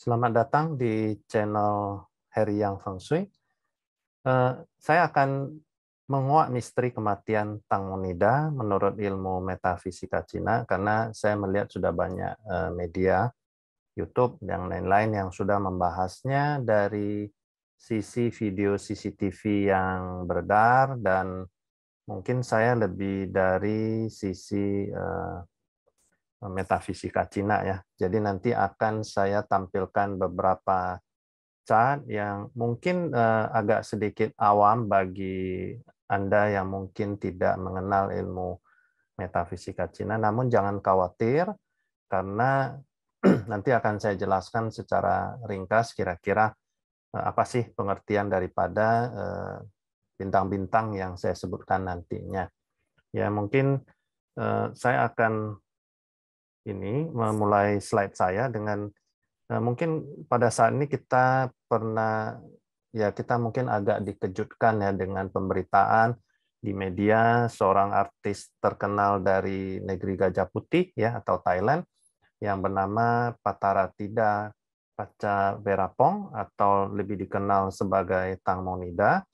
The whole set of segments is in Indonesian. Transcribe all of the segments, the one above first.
Selamat datang di channel Heri Yang Feng Shui. Saya akan menguak misteri kematian Tang Monida menurut ilmu metafisika Cina, karena saya melihat sudah banyak media, YouTube, dan lain-lain yang sudah membahasnya dari sisi video CCTV yang beredar, dan mungkin saya lebih dari sisi metafisika Cina ya. Jadi nanti akan saya tampilkan beberapa chart yang mungkin agak sedikit awam bagi Anda yang mungkin tidak mengenal ilmu metafisika Cina. Namun jangan khawatir, karena nanti akan saya jelaskan secara ringkas kira-kira apa sih pengertian daripada bintang-bintang yang saya sebutkan nantinya. Ya, mungkin saya akan memulai slide saya dengan mungkin pada saat ini kita kita mungkin agak dikejutkan ya dengan pemberitaan di media seorang artis terkenal dari negeri Gajah Putih ya atau Thailand yang bernama Pataratida Pachaverapong atau lebih dikenal sebagai Tang Monida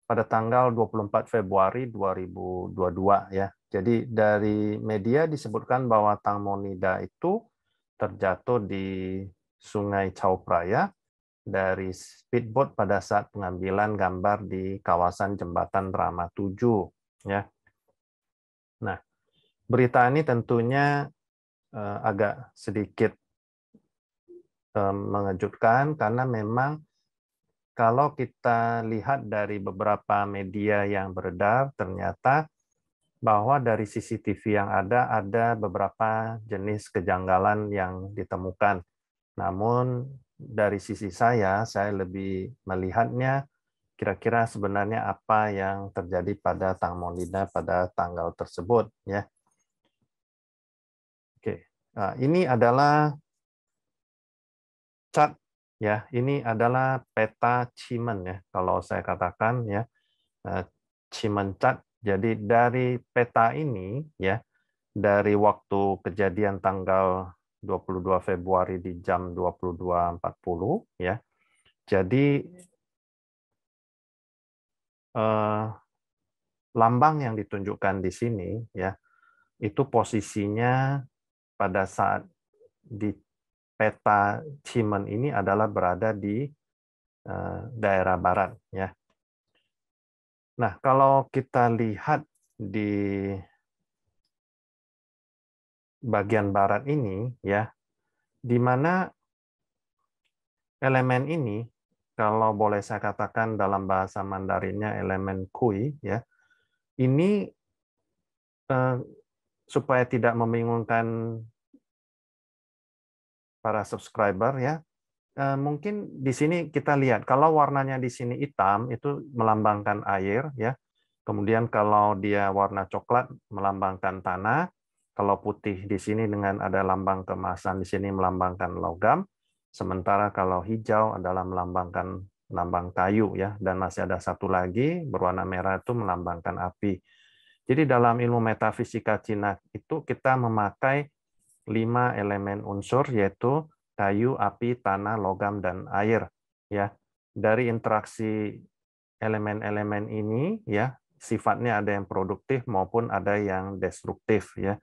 pada tanggal 24 Februari 2022 ya. Jadi dari media disebutkan bahwa Tang Monida itu terjatuh di Sungai Chao Phraya dari speedboat pada saat pengambilan gambar di kawasan Jembatan Rama 7 ya. Nah, berita ini tentunya agak sedikit mengejutkan, karena memang kalau kita lihat dari beberapa media yang beredar, ternyata bahwa dari CCTV yang ada beberapa jenis kejanggalan yang ditemukan. Namun dari sisi saya lebih melihatnya kira-kira sebenarnya apa yang terjadi pada Tang Monida pada tanggal tersebut ya. Oke. Nah, ini adalah chart ya. Ini adalah peta Chimen ya kalau saya katakan ya. Chimen chart. Jadi dari peta ini ya, dari waktu kejadian tanggal 22 Februari di jam 22.40 ya. Jadi lambang yang ditunjukkan di sini ya, itu posisinya pada saat di peta Chimen ini adalah berada di daerah barat ya. Nah, kalau kita lihat di bagian barat ini ya, di mana elemen ini, kalau boleh saya katakan dalam bahasa Mandarinnya elemen kui ya, ini supaya tidak membingungkan para subscriber ya, mungkin di sini kita lihat kalau warnanya di sini hitam itu melambangkan air ya. Kemudian kalau dia warna coklat melambangkan tanah, kalau putih di sini dengan ada lambang keemasan di sini melambangkan logam, sementara kalau hijau adalah melambangkan lambang kayu ya, dan masih ada satu lagi berwarna merah itu melambangkan api. Jadi dalam ilmu metafisika Cina itu kita memakai 5 elemen unsur, yaitu kayu, api, tanah, logam, dan air. Ya, dari interaksi elemen-elemen ini, ya sifatnya ada yang produktif maupun ada yang destruktif. Ya.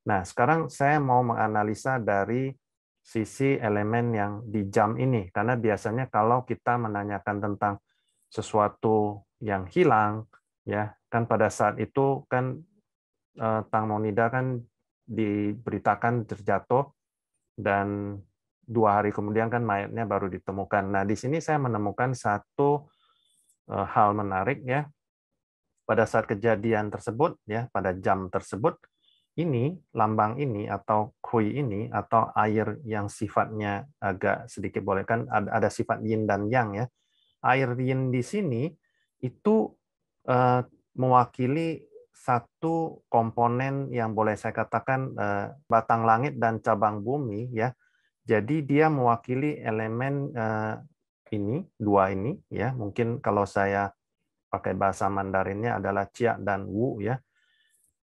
Nah, sekarang saya mau menganalisa dari sisi elemen yang di jam ini, karena biasanya kalau kita menanyakan tentang sesuatu yang hilang, ya kan pada saat itu kan Tang Monida kan diberitakan terjatuh dan 2 hari kemudian kan mayatnya baru ditemukan. Nah, di sini saya menemukan satu hal menarik ya. Pada saat kejadian tersebut ya, pada jam tersebut ini lambang ini atau kui ini atau air yang sifatnya agak sedikit boleh kan ada sifat yin dan yang ya. Air yin di sini itu mewakili satu komponen yang boleh saya katakan batang langit dan cabang bumi ya. Jadi dia mewakili elemen ini, dua ini ya. Mungkin kalau saya pakai bahasa Mandarinnya adalah Jia dan Wu ya.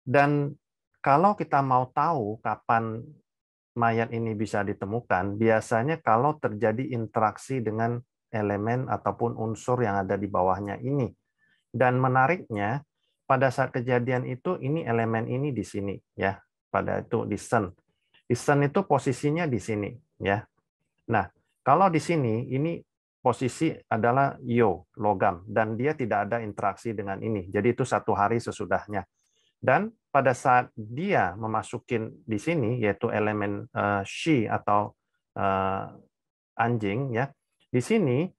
Dan kalau kita mau tahu kapan mayat ini bisa ditemukan? Biasanya kalau terjadi interaksi dengan elemen ataupun unsur yang ada di bawahnya ini. Dan menariknya, pada saat kejadian itu, ini elemen ini di sini, ya. Pada itu di Sun. Di Sun itu posisinya di sini, ya. Nah, kalau di sini, ini posisi adalah Yo, logam, dan dia tidak ada interaksi dengan ini. Jadi itu 1 hari sesudahnya. Dan pada saat dia memasukin di sini, yaitu elemen Shi atau anjing, ya, di sini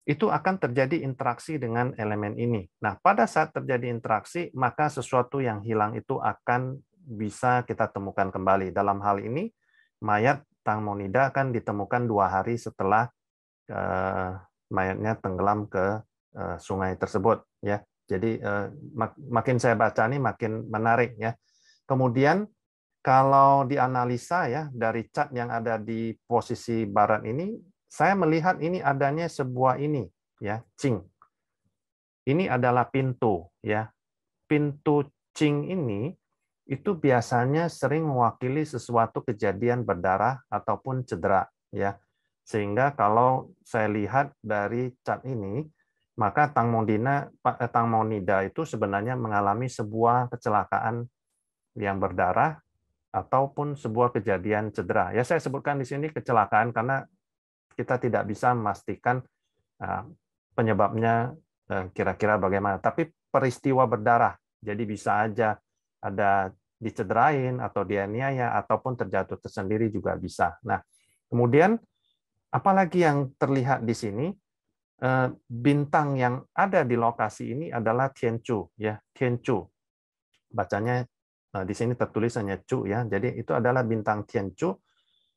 itu akan terjadi interaksi dengan elemen ini. Nah, pada saat terjadi interaksi, maka sesuatu yang hilang itu akan bisa kita temukan kembali. Dalam hal ini, mayat Tang Monida akan ditemukan 2 hari setelah mayatnya tenggelam ke sungai tersebut. Ya, jadi makin saya baca ini makin menarik, ya. Kemudian kalau dianalisa ya dari cat yang ada di posisi barat ini, saya melihat ini adanya sebuah ini, ya, Qing. Ini adalah pintu, ya. Pintu Qing ini itu biasanya sering mewakili sesuatu kejadian berdarah ataupun cedera, ya. Sehingga kalau saya lihat dari cat ini, maka Tang Monida itu sebenarnya mengalami sebuah kecelakaan yang berdarah ataupun sebuah kejadian cedera. Ya, saya sebutkan di sini kecelakaan karena kita tidak bisa memastikan penyebabnya kira-kira bagaimana. Tapi peristiwa berdarah, jadi bisa aja ada dicederain atau dianiaya ataupun terjatuh tersendiri juga bisa. Nah, kemudian apalagi yang terlihat di sini, bintang yang ada di lokasi ini adalah Tianchu, ya, Tianchu. Bacanya di sini tertulis hanya Chu, ya. Jadi itu adalah bintang Tianchu.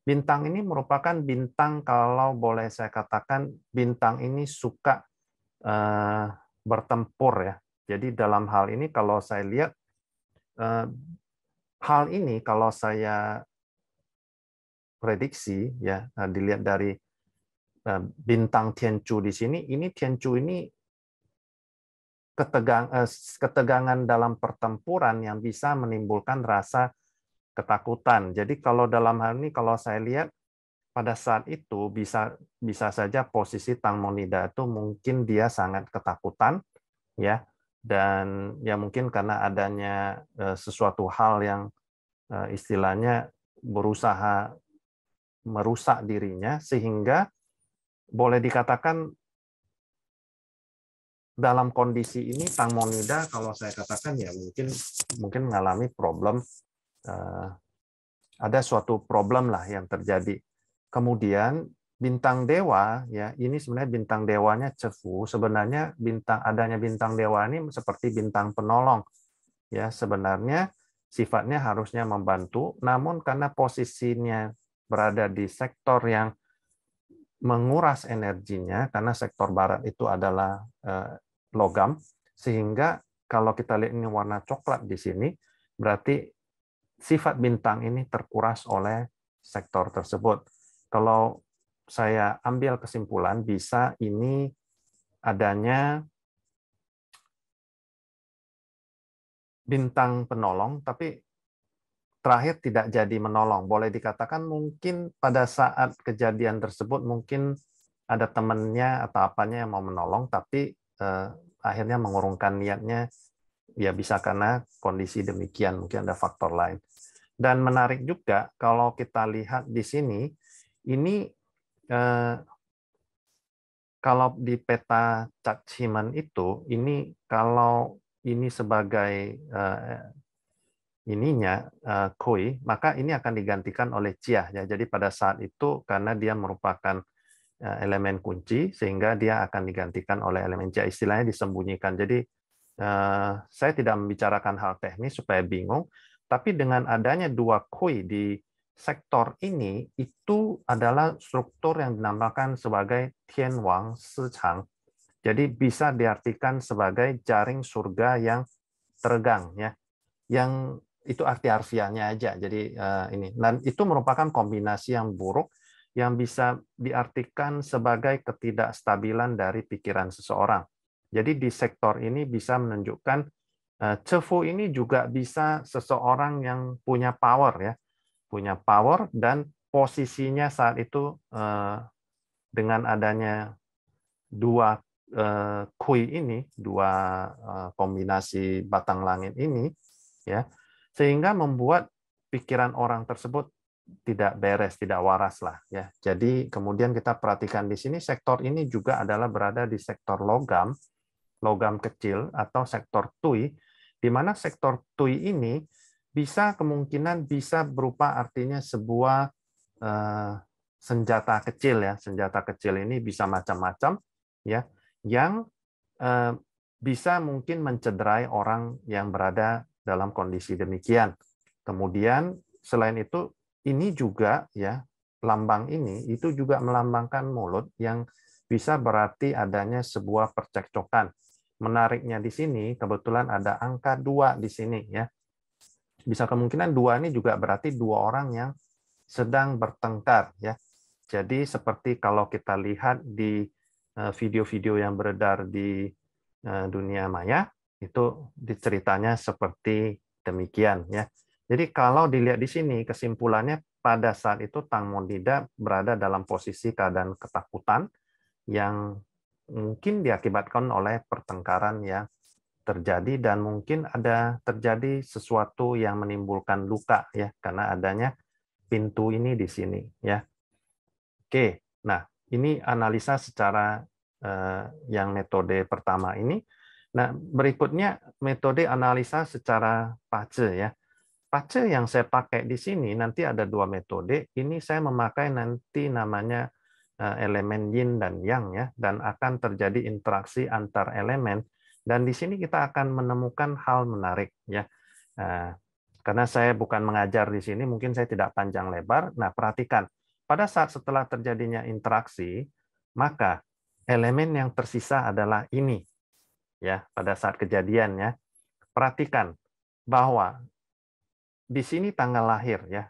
Bintang ini merupakan bintang, kalau boleh saya katakan, bintang ini suka bertempur, ya. Jadi dalam hal ini kalau saya lihat hal ini kalau saya prediksi, ya, dilihat dari bintang Tianchu di sini, ini Tianchu ini ketegangan dalam pertempuran yang bisa menimbulkan rasa ketakutan. Jadi kalau dalam hal ini kalau saya lihat pada saat itu bisa saja posisi Tang Monida itu mungkin dia sangat ketakutan, ya, dan ya mungkin karena adanya sesuatu hal yang istilahnya berusaha merusak dirinya, sehingga boleh dikatakan dalam kondisi ini Tang Monida kalau saya katakan ya mungkin mengalami problem, ada suatu problem lah yang terjadi. Kemudian bintang dewa, ya, ini sebenarnya bintang dewanya Cefu. Sebenarnya adanya bintang dewa ini seperti bintang penolong, ya. Sebenarnya sifatnya harusnya membantu, namun karena posisinya berada di sektor yang menguras energinya, karena sektor barat itu adalah logam, sehingga kalau kita lihat ini warna coklat di sini, berarti sifat bintang ini terkuras oleh sektor tersebut. Kalau saya ambil kesimpulan, bisa ini adanya bintang penolong, tapi terakhir tidak jadi menolong. Boleh dikatakan mungkin pada saat kejadian tersebut, mungkin ada temannya atau apanya yang mau menolong, tapi akhirnya mengurungkan niatnya, ya bisa karena kondisi demikian, mungkin ada faktor lain. Dan menarik juga kalau kita lihat di sini, ini kalau di peta Chart-Simon itu, ini kalau ini sebagai koi, maka ini akan digantikan oleh Jia, ya. Jadi pada saat itu karena dia merupakan elemen kunci, sehingga dia akan digantikan oleh elemen Jia, istilahnya disembunyikan. Jadi saya tidak membicarakan hal teknis supaya bingung, tapi dengan adanya 2 koi di sektor ini, itu adalah struktur yang dinamakan sebagai Tianwang Sichang. Jadi bisa diartikan sebagai jaring surga yang teregang, ya. Yang itu arti harfiahnya aja. Jadi ini, dan itu merupakan kombinasi yang buruk yang bisa diartikan sebagai ketidakstabilan dari pikiran seseorang. Jadi di sektor ini bisa menunjukkan Cefu ini juga bisa seseorang yang punya power, ya. punya power, dan posisinya saat itu dengan adanya dua kui ini, dua kombinasi batang langit ini, ya, sehingga membuat pikiran orang tersebut tidak beres, tidak waras lah, ya. Jadi kemudian kita perhatikan di sini sektor ini juga adalah berada di sektor logam, logam kecil atau sektor tui, di mana sektor tui ini bisa kemungkinan bisa berupa artinya sebuah senjata kecil, ya. Senjata kecil ini bisa macam-macam, ya, yang bisa mungkin mencederai orang yang berada dalam kondisi demikian. Kemudian selain itu ini juga, ya, lambang ini itu juga melambangkan mulut yang bisa berarti adanya sebuah percekcokan. Menariknya di sini kebetulan ada angka 2 di sini, ya. Bisa kemungkinan 2 ini juga berarti dua orang yang sedang bertengkar, ya. Jadi seperti kalau kita lihat di video-video yang beredar di dunia maya, itu ceritanya seperti demikian, ya. Jadi kalau dilihat di sini, kesimpulannya pada saat itu Tang Monida berada dalam posisi keadaan ketakutan yang mungkin diakibatkan oleh pertengkaran yang terjadi, dan mungkin ada terjadi sesuatu yang menimbulkan luka, ya, karena adanya pintu ini di sini, ya. Oke, nah ini analisa secara yang metode pertama ini. Nah, berikutnya metode analisa secara pace, ya. Pace yang saya pakai di sini nanti ada dua metode. Ini saya memakai nanti namanya elemen yin dan yang, ya, dan akan terjadi interaksi antar elemen. Dan di sini kita akan menemukan hal menarik, ya. Karena saya bukan mengajar di sini, mungkin saya tidak panjang lebar. Nah, perhatikan pada saat setelah terjadinya interaksi, maka elemen yang tersisa adalah ini, ya, pada saat kejadian, ya. Perhatikan bahwa di sini tanggal lahir, ya.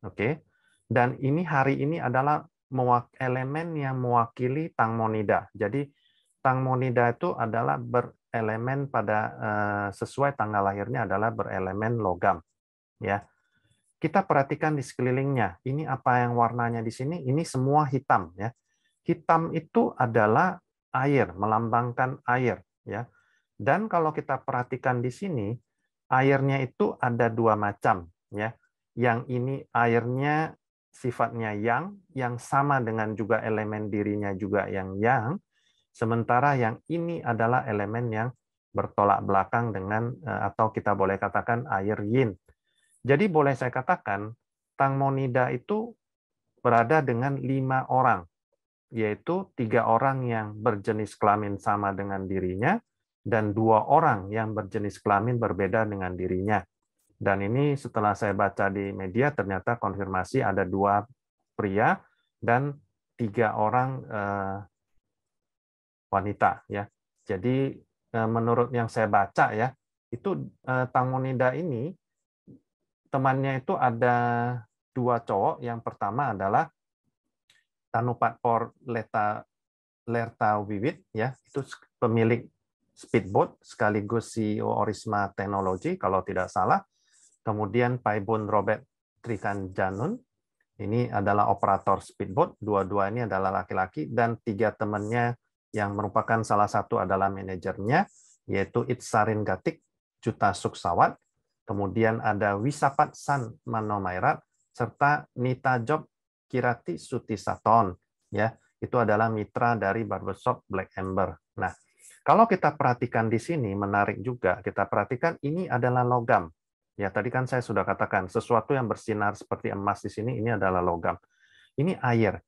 Oke. Dan ini hari ini adalah elemen yang mewakili Tang Monida. Jadi Tang Monida itu adalah berelemen pada sesuai tanggal lahirnya adalah berelemen logam, ya. Kita perhatikan di sekelilingnya. Ini apa yang warnanya di sini? Ini semua hitam, ya. Hitam itu adalah air, melambangkan air, ya. Dan kalau kita perhatikan di sini, airnya itu ada dua macam, ya. Yang ini airnya sifatnya yang sama dengan juga elemen dirinya juga yang yang, sementara yang ini adalah elemen yang bertolak belakang dengan atau kita boleh katakan air yin. Jadi boleh saya katakan Tang Monida itu berada dengan 5 orang, yaitu 3 orang yang berjenis kelamin sama dengan dirinya, dan 2 orang yang berjenis kelamin berbeda dengan dirinya. Dan ini setelah saya baca di media, ternyata konfirmasi ada 2 pria dan 3 orang wanita, ya. Jadi menurut yang saya baca, ya, itu Tang Monida ini temannya itu ada 2 cowok. Yang pertama adalah Tanupatpor Lertawiwit, ya, itu pemilik speedboat sekaligus CEO Orisma Technology kalau tidak salah. Kemudian Paibun Robert Trikanjanun, ini adalah operator speedboat, dua-dua ini adalah laki-laki, dan 3 temannya yang merupakan salah satu adalah manajernya, yaitu Itsarin Gatik Juta Suksawat, kemudian ada Wisapat San Manomairat, serta Nita Job Kirati Sutisaton, ya, itu adalah mitra dari barbershop Black Ember. Nah, kalau kita perhatikan di sini menarik juga, kita perhatikan ini adalah logam. Ya, tadi kan saya sudah katakan sesuatu yang bersinar seperti emas di sini ini adalah logam. Ini air.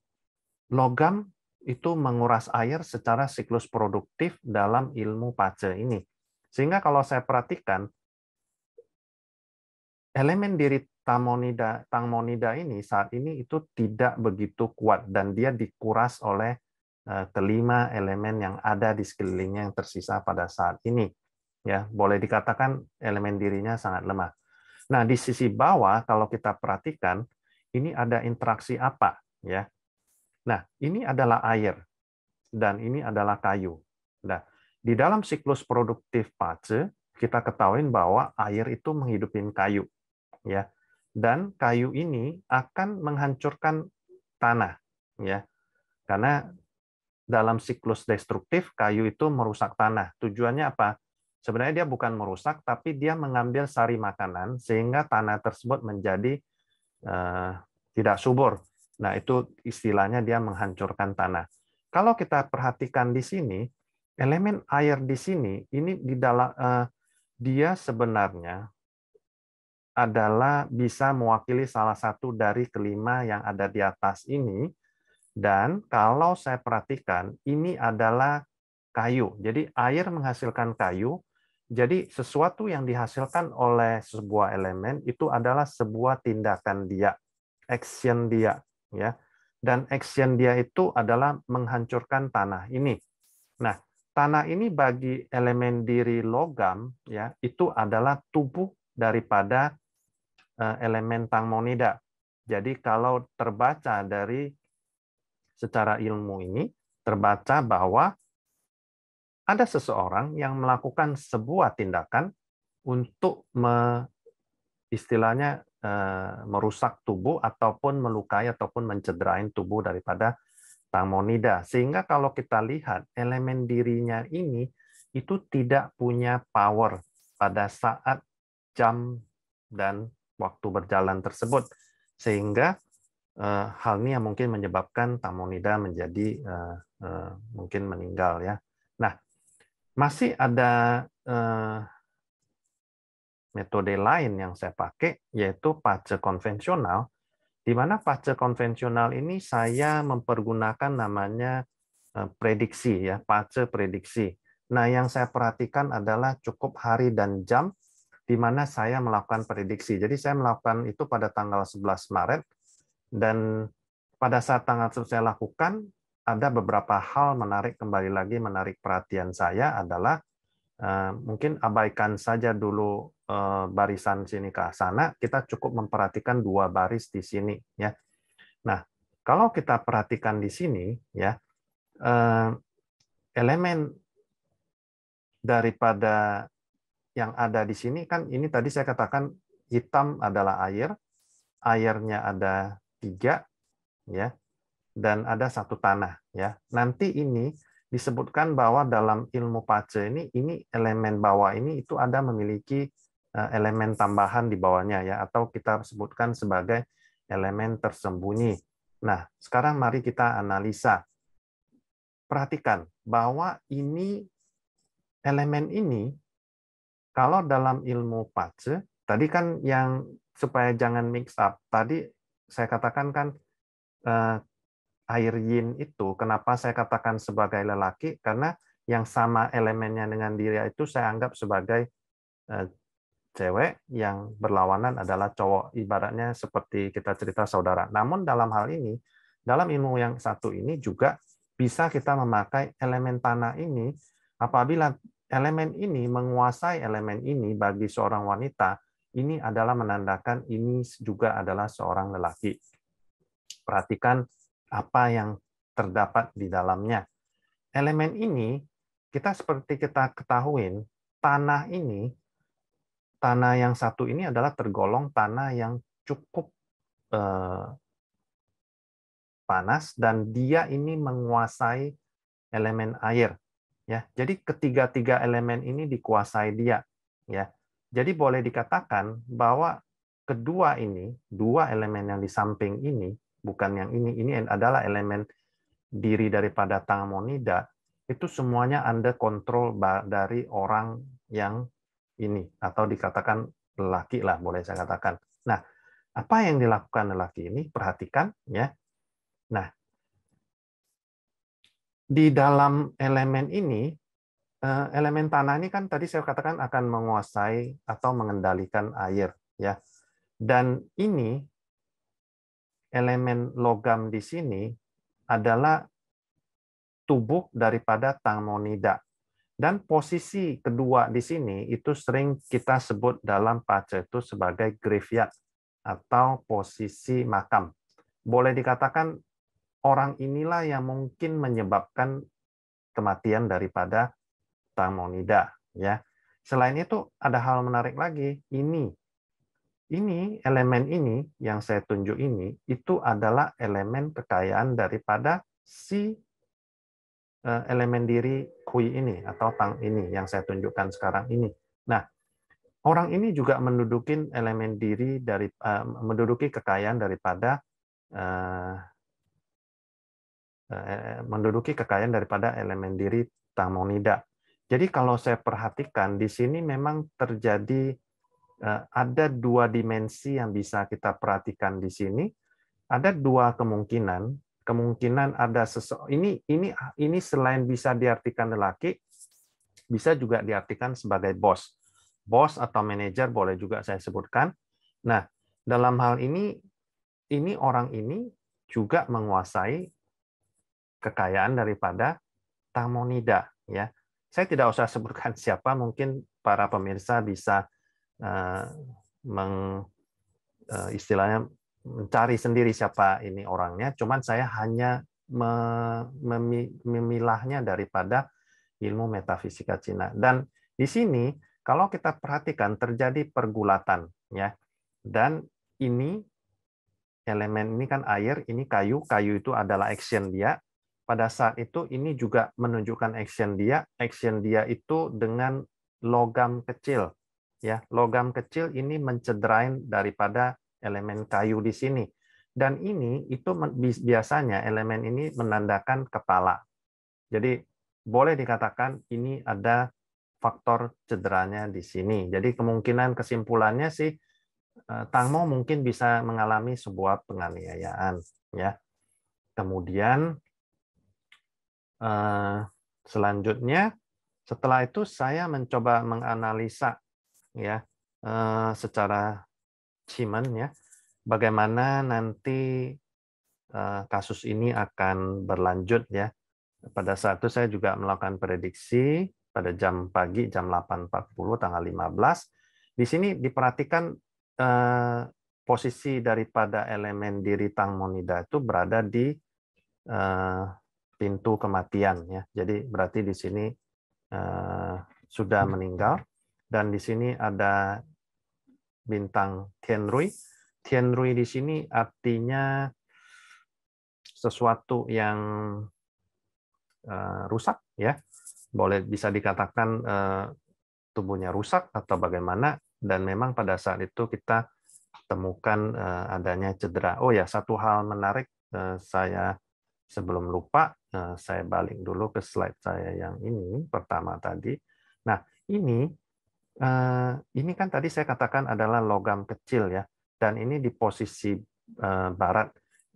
Logam itu menguras air secara siklus produktif dalam ilmu pace ini. Sehingga kalau saya perhatikan elemen diri Tang Monida ini saat ini itu tidak begitu kuat dan dia dikuras oleh kelima elemen yang ada di sekelilingnya yang tersisa pada saat ini. Ya, boleh dikatakan elemen dirinya sangat lemah. Nah, di sisi bawah kalau kita perhatikan ini ada interaksi apa, ya. Nah, ini adalah air dan ini adalah kayu. Nah, di dalam siklus produktif pace kita ketahui bahwa air itu menghidupin kayu, ya. dan kayu ini akan menghancurkan tanah, ya. Karena dalam siklus destruktif kayu itu merusak tanah. Tujuannya apa? Sebenarnya dia bukan merusak, tapi dia mengambil sari makanan sehingga tanah tersebut menjadi tidak subur. Nah, itu istilahnya dia menghancurkan tanah. Kalau kita perhatikan di sini, elemen air di sini ini di dalam dia sebenarnya adalah bisa mewakili salah satu dari kelima yang ada di atas ini. Dan kalau saya perhatikan, ini adalah kayu. Jadi air menghasilkan kayu. Jadi sesuatu yang dihasilkan oleh sebuah elemen itu adalah sebuah tindakan dia, action dia, ya. Dan action dia itu adalah menghancurkan tanah ini. Nah, tanah ini bagi elemen diri logam, ya, itu adalah tubuh daripada elemen tangmonida. Jadi kalau terbaca dari secara ilmu ini, terbaca bahwa ada seseorang yang melakukan sebuah tindakan untuk istilahnya merusak tubuh ataupun melukai ataupun mencederai tubuh daripada tangmonida. Sehingga kalau kita lihat elemen dirinya ini itu tidak punya power pada saat jam dan waktu berjalan tersebut. Sehingga hal ini yang mungkin menyebabkan tangmonida menjadi mungkin meninggal, ya. Nah, masih ada metode lain yang saya pakai, yaitu pace konvensional, di mana pace konvensional ini saya mempergunakan namanya prediksi, ya, pace prediksi. Nah, yang saya perhatikan adalah cukup hari dan jam di mana saya melakukan prediksi. Jadi saya melakukan itu pada tanggal 11 Maret, dan pada saat tanggal tersebut saya lakukan, ada beberapa hal menarik, kembali lagi menarik perhatian saya adalah mungkin abaikan saja dulu barisan sini ke sana, kita cukup memperhatikan dua baris di sini, ya. Nah, kalau kita perhatikan di sini, ya, elemen daripada yang ada di sini kan ini tadi saya katakan hitam adalah air, airnya ada 3, ya, dan ada satu tanah, ya. Nanti ini disebutkan bahwa dalam ilmu pace ini elemen bawah ini itu ada memiliki elemen tambahan di bawahnya, ya, atau kita sebutkan sebagai elemen tersembunyi. Nah, sekarang mari kita analisa. Perhatikan bahwa ini elemen ini kalau dalam ilmu pace tadi kan yang supaya jangan mix up. Tadi saya katakan kan air yin itu, kenapa saya katakan sebagai lelaki? Karena yang sama elemennya dengan diri itu saya anggap sebagai cewek, yang berlawanan adalah cowok. Ibaratnya seperti kita cerita saudara. Namun dalam hal ini, dalam ilmu yang satu ini juga bisa kita memakai elemen tanah ini apabila elemen ini menguasai elemen ini bagi seorang wanita, ini adalah menandakan ini juga adalah seorang lelaki. Perhatikan apa yang terdapat di dalamnya. Elemen ini, kita seperti kita ketahui, tanah ini, tanah yang satu ini adalah tergolong tanah yang cukup panas, dan dia ini menguasai elemen air. Ya, jadi ketiga-tiga elemen ini dikuasai dia. Ya, jadi boleh dikatakan bahwa kedua ini, dua elemen yang di samping ini, bukan yang ini adalah elemen diri daripada tangmonida, itu semuanya under kontrol dari orang yang ini, atau dikatakan lelaki lah, boleh saya katakan. Nah, apa yang dilakukan lelaki ini? Perhatikan, ya. Nah, di dalam elemen ini, elemen tanah ini kan tadi saya katakan akan menguasai atau mengendalikan air, ya. Dan ini elemen logam di sini adalah tubuh daripada tangmonida. Dan posisi kedua di sini itu sering kita sebut dalam pace itu sebagai graveyard atau posisi makam. Boleh dikatakan orang inilah yang mungkin menyebabkan kematian daripada tangmonida, ya. Selain itu ada hal menarik lagi. Ini ini elemen ini yang saya tunjuk ini itu adalah elemen kekayaan daripada si elemen diri kui ini atau tang ini yang saya tunjukkan sekarang ini. Nah, orang ini juga menduduki elemen diri dari menduduki kekayaan daripada elemen diri Tangmonida. Jadi kalau saya perhatikan di sini memang terjadi ada dua dimensi yang bisa kita perhatikan di sini. Ada dua kemungkinan. Kemungkinan ada ini selain bisa diartikan lelaki, bisa juga diartikan sebagai bos. Bos atau manajer boleh juga saya sebutkan. Nah, dalam hal ini orang ini juga menguasai kekayaan daripada Tangmonida, ya. Saya tidak usah sebutkan siapa, mungkin para pemirsa bisa istilahnya mencari sendiri siapa ini orangnya. Cuman saya hanya memilahnya daripada ilmu metafisika Cina. Dan di sini kalau kita perhatikan terjadi pergulatan, ya. Dan ini elemen ini kan air, ini kayu. Kayu itu adalah action dia. Pada saat itu ini juga menunjukkan action dia. Action dia itu dengan logam kecil, ya. Logam kecil ini mencederai daripada elemen kayu di sini. Dan ini itu biasanya elemen ini menandakan kepala. Jadi boleh dikatakan ini ada faktor cederanya di sini. Jadi kemungkinan kesimpulannya sih Tangmo mungkin bisa mengalami sebuah penganiayaan, ya. Kemudian selanjutnya setelah itu saya mencoba menganalisa, ya, secara cimen, ya, bagaimana nanti kasus ini akan berlanjut, ya. Pada saat itu saya juga melakukan prediksi pada jam pagi, jam 8.40 tanggal 15. Di sini diperhatikan posisi daripada elemen diri Tangmonida itu berada di pintu kematian, ya. Jadi berarti di sini sudah meninggal, dan di sini ada bintang Tianrui. Tianrui di sini artinya sesuatu yang rusak, ya. Boleh bisa dikatakan tubuhnya rusak atau bagaimana, dan memang pada saat itu kita temukan adanya cedera. Oh ya, satu hal menarik, saya sebelum lupa, saya balik dulu ke slide saya yang ini pertama tadi. Nah, ini kan tadi saya katakan adalah logam kecil, ya, dan ini di posisi barat.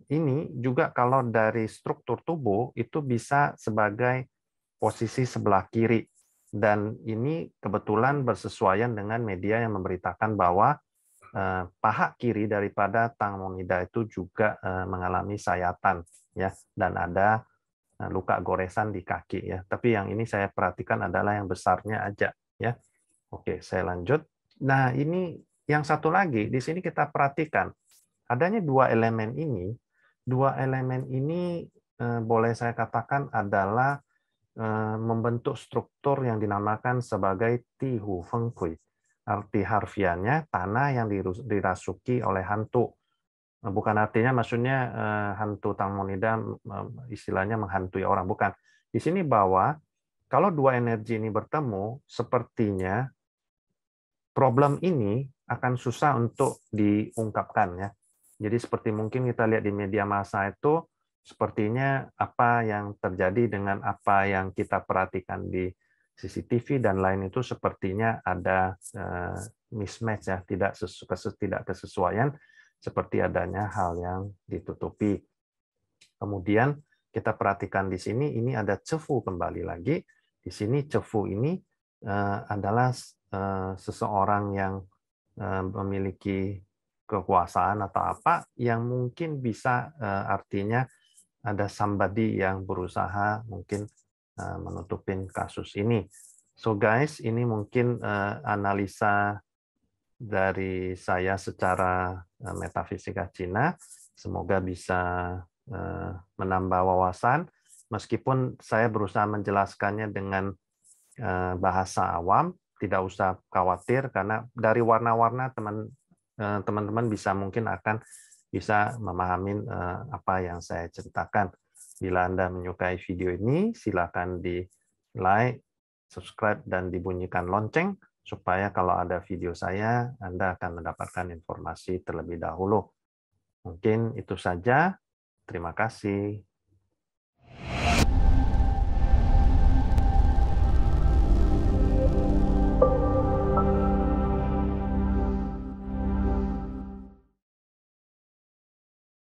Ini juga kalau dari struktur tubuh itu bisa sebagai posisi sebelah kiri, dan ini kebetulan bersesuaian dengan media yang memberitakan bahwa paha kiri daripada Tangmonida itu juga mengalami sayatan, ya, dan ada luka goresan di kaki, ya. Tapi yang ini saya perhatikan adalah yang besarnya aja, ya. Oke, saya lanjut. Nah, ini yang satu lagi di sini kita perhatikan adanya dua elemen ini. Dua elemen ini boleh saya katakan adalah membentuk struktur yang dinamakan sebagai Tihu Feng Kui. Arti harfiahnya tanah yang dirasuki oleh hantu. Bukan artinya maksudnya hantu Tangmonida istilahnya menghantui orang, bukan. Di sini bahwa kalau dua energi ini bertemu, sepertinya problem ini akan susah untuk diungkapkan, ya. Jadi seperti mungkin kita lihat di media massa itu, sepertinya apa yang terjadi dengan apa yang kita perhatikan di CCTV dan lain itu sepertinya ada mismatch, ya, tidak kesesuaian, seperti adanya hal yang ditutupi. Kemudian kita perhatikan di sini, ini ada cefu kembali lagi. Di sini cefu ini adalah seseorang yang memiliki kekuasaan atau apa yang mungkin bisa artinya ada somebody yang berusaha mungkin menutupin kasus ini. So guys, ini mungkin analisa dari saya secara metafisika Cina. Semoga bisa menambah wawasan, meskipun saya berusaha menjelaskannya dengan bahasa awam. Tidak usah khawatir, karena dari warna-warna teman-teman bisa mungkin akan bisa memahami apa yang saya ceritakan. Bila Anda menyukai video ini, silakan di like, subscribe, dan dibunyikan lonceng, supaya kalau ada video saya, Anda akan mendapatkan informasi terlebih dahulu. Mungkin itu saja. Terima kasih.